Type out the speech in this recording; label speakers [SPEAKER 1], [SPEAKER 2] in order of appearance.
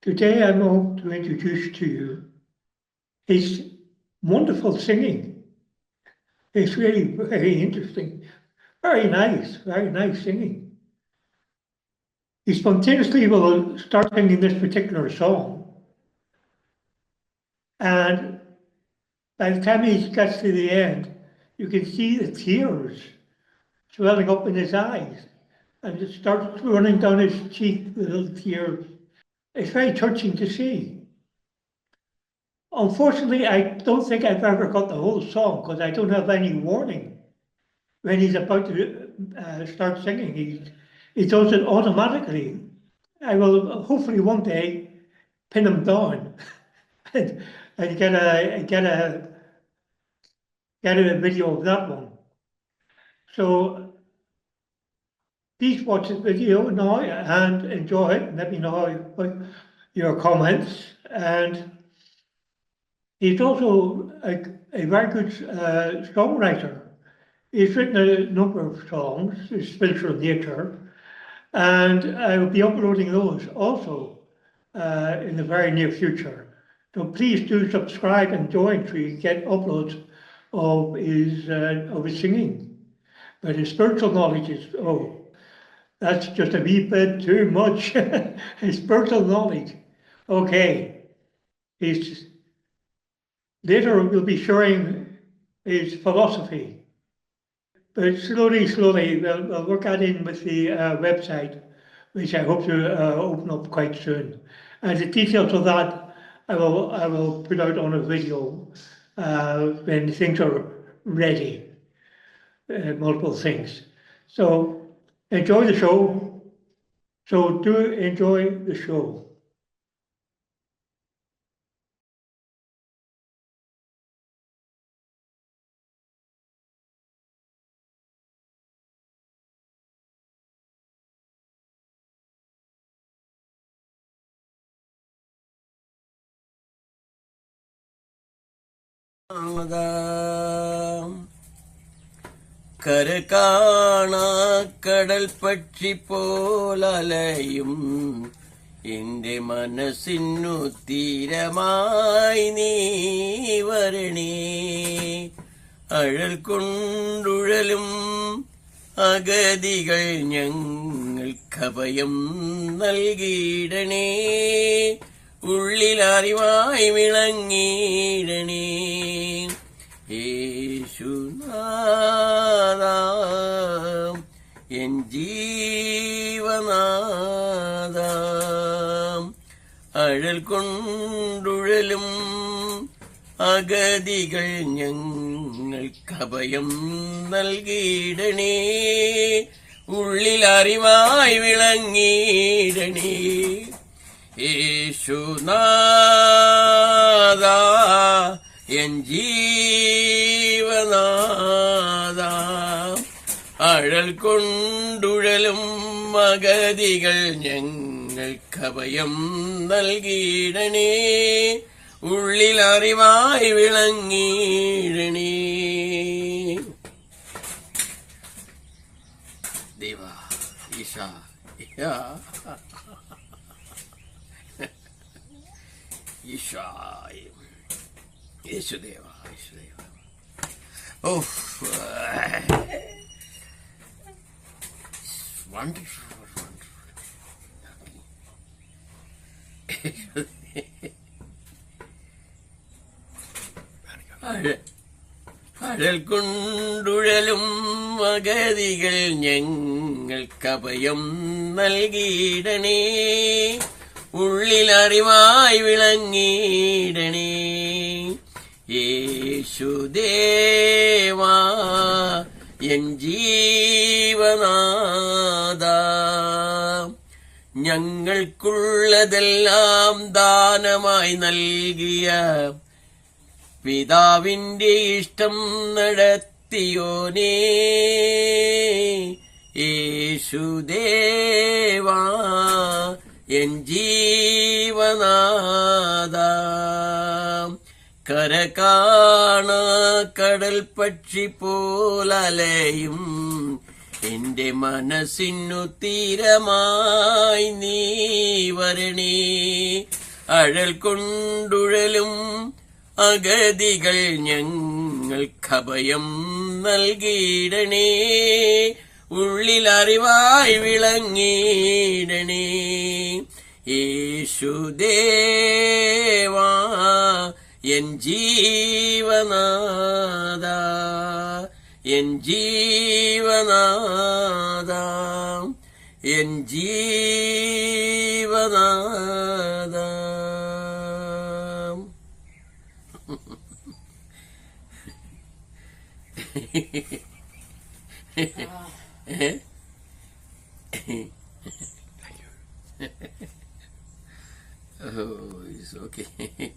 [SPEAKER 1] Today I'm going to introduce to you his wonderful singing. It's really very interesting, very nice singing. He spontaneously will start singing this particular song, and by the time he gets to the end, you can see the tears swelling up in his eyes, and it starts running down his cheek, the little tears. It's very touching to see. Unfortunately, I don't think I've ever got the whole song because I don't have any warning when he's about to start singing. He does it automatically. I will hopefully one day pin him down and get a video of that one. So please watch this video now and enjoy it. Let me know your comments. And he's also a very good songwriter. He's written a number of songs, spiritual nature, and I will be uploading those also in the very near future. So please do subscribe and join so you get uploads of his singing. But his spiritual knowledge is, that's just a wee bit too much. His spiritual knowledge. Okay. Later we'll be sharing his philosophy. But slowly, we'll work that in with the website, which I hope to open up quite soon. And the details of that, I will put out on a video when things are ready, multiple things. So enjoy the show. So do enjoy the show.
[SPEAKER 2] കരകാണ കടൽ പക്ഷി പോലലയും എന്റെ മനസ്സിനു തീരമായി നീ വരണേ. അഴൽ കൊണ്ടുഴലും അഗതികൾ ഞങ്ങൾക്കഭയം നൽകിയിടണേ. ഉള്ളിലറിവായി വിളങ്ങിയിടണേ. യേശുനാഥാ എൻ ജീവനാഥാ, അഴൽ കൊണ്ടുഴലും അഗതികൾ ഞങ്ങൾക്കഭയം നൽകിയിടണേ. ഉള്ളിലറിവായി വിളങ്ങിയിടണേ. യേശുനാഥാ എൻ ജീവനാഥാ, അഴൽ കൊണ്ടുഴലും അഗതികൾ ഞങ്ങൾക്കഭയം നൽകിയിടണേ. ഉള്ളിലറിവായി വിളങ്ങിയിടണേ. ദേവാ ഈശാ ഈശായ യേശുദേവ യേശുദേവ. അഴൽ കൊണ്ടുഴലും അഗതികൾ ഞങ്ങൾക്കഭയം നൽകിയിടണേ. ഉള്ളിലറിവായി വിളങ്ങിയിടണേ. യേശുദേവാ എൻ ജീവനാഥാ, ഞങ്ങൾക്കുള്ളതെല്ലാം ദാനമായി നൽകിയ പിതാവിന്റെ ഇഷ്ടം നടത്തിയോനേ. യേശുദേവാ എൻ ജീവനാഥാ, കരകാണ കടൽ പക്ഷി പോലലയും എന്റെ മനസ്സിനു തീരമായി നീ വരണേ. അഴൽ കൊണ്ടുഴലും അഗതികൾ ഞങ്ങൾക്കഭയം നൽകിയിടണേ. ഉള്ളിലറിവായി വിളങ്ങിയിടണേ. യേശുദേവാ എൻ ജീവനാഥ, എൻ ജീവനാഥ, എൻ ജീവനാഥ. Oh, it's okay.